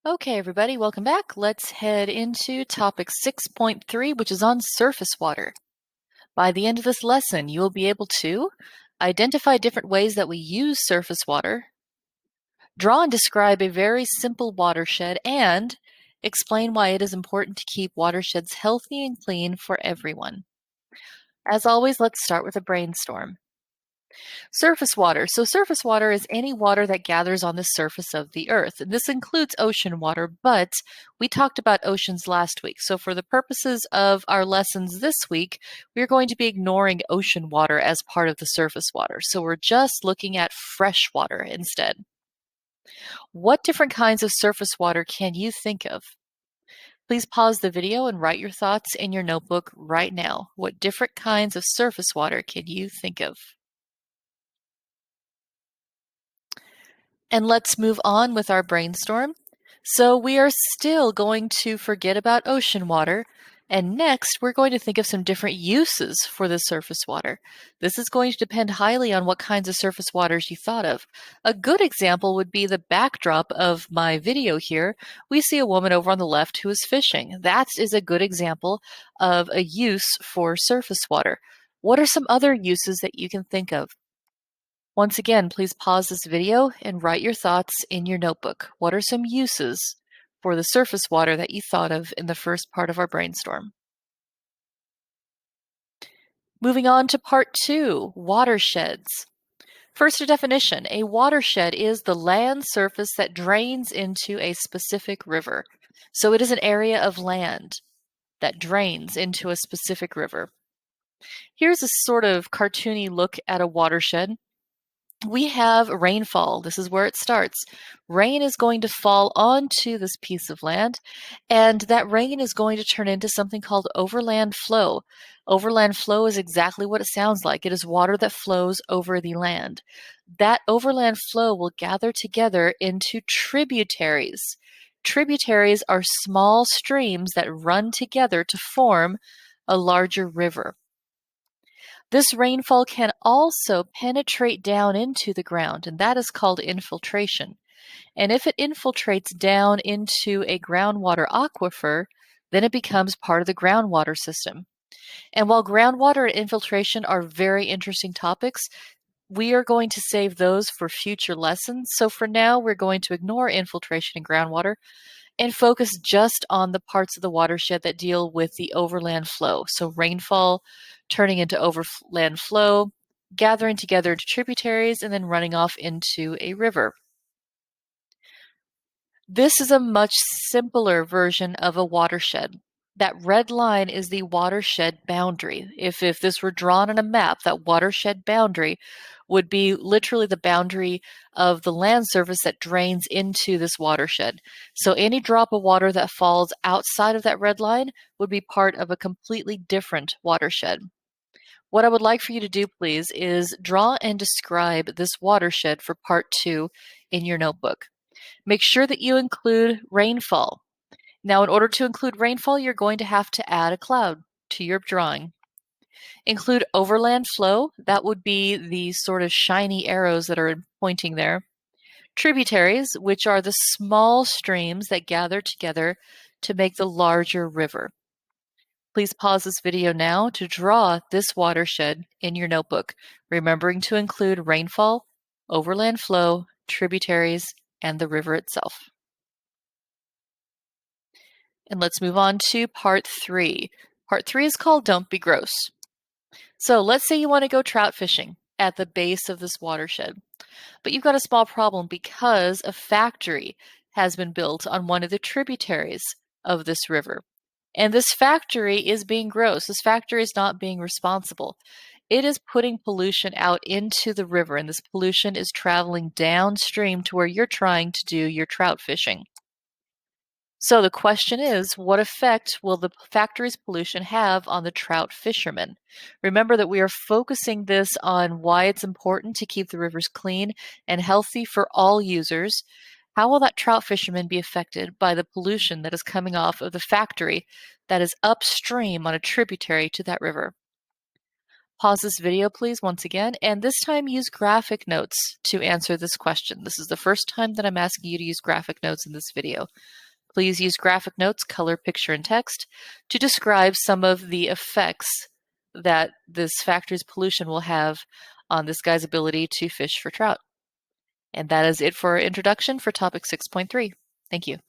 Okay, everybody, welcome back. Let's head into topic 6.3, which is on surface water. By the end of this lesson, you will be able to identify different ways that we use surface water, draw and describe a very simple watershed, and explain why it is important to keep watersheds healthy and clean for everyone. As always, let's start with a brainstorm. Surface water. So surface water is any water that gathers on the surface of the earth. And this includes ocean water, but we talked about oceans last week. So for the purposes of our lessons this week, we're going to be ignoring ocean water as part of the surface water. So we're just looking at fresh water instead. What different kinds of surface water can you think of? Please pause the video and write your thoughts in your notebook right now. What different kinds of surface water can you think of? And let's move on with our brainstorm. So we are still going to forget about ocean water. And next, we're going to think of some different uses for the surface water. This is going to depend highly on what kinds of surface waters you thought of. A good example would be the backdrop of my video here. We see a woman over on the left who is fishing. That is a good example of a use for surface water. What are some other uses that you can think of? Once again, please pause this video and write your thoughts in your notebook. What are some uses for the surface water that you thought of in the first part of our brainstorm? Moving on to part 2, watersheds. First, a definition. A watershed is the land surface that drains into a specific river. So it is an area of land that drains into a specific river. Here's a sort of cartoony look at a watershed. We have rainfall. This is where it starts. Rain is going to fall onto this piece of land, and that rain is going to turn into something called overland flow. Overland flow is exactly what it sounds like. It is water that flows over the land. That overland flow will gather together into tributaries. Tributaries are small streams that run together to form a larger river. This rainfall can also penetrate down into the ground, and that is called infiltration. And if it infiltrates down into a groundwater aquifer, then it becomes part of the groundwater system. And while groundwater and infiltration are very interesting topics, we are going to save those for future lessons. So for now, we're going to ignore infiltration and groundwater and focus just on the parts of the watershed that deal with the overland flow. So rainfall turning into overland flow, gathering together into tributaries, and then running off into a river. This is a much simpler version of a watershed. That red line is the watershed boundary. If this were drawn on a map, that watershed boundary would be literally the boundary of the land surface that drains into this watershed. So any drop of water that falls outside of that red line would be part of a completely different watershed. What I would like for you to do, please, is draw and describe this watershed for part 2 in your notebook. Make sure that you include rainfall. Now, in order to include rainfall, you're going to have to add a cloud to your drawing. Include overland flow. That would be the sort of shiny arrows that are pointing there. Tributaries, which are the small streams that gather together to make the larger river. Please pause this video now to draw this watershed in your notebook, remembering to include rainfall, overland flow, tributaries, and the river itself. And let's move on to part 3. Part 3 is called Don't Be Gross. So let's say you want to go trout fishing at the base of this watershed, but you've got a small problem because a factory has been built on one of the tributaries of this river. And this factory is being gross. This factory is not being responsible. It is putting pollution out into the river, and this pollution is traveling downstream to where you're trying to do your trout fishing. So the question is, what effect will the factory's pollution have on the trout fishermen? Remember that we are focusing this on why it's important to keep the rivers clean and healthy for all users. How will that trout fisherman be affected by the pollution that is coming off of the factory that is upstream on a tributary to that river? Pause this video, please, once again, and this time use graphic notes to answer this question. This is the first time that I'm asking you to use graphic notes in this video. Please use graphic notes, color, picture, and text to describe some of the effects that this factory's pollution will have on this guy's ability to fish for trout. And that is it for our introduction for topic 6.3. Thank you.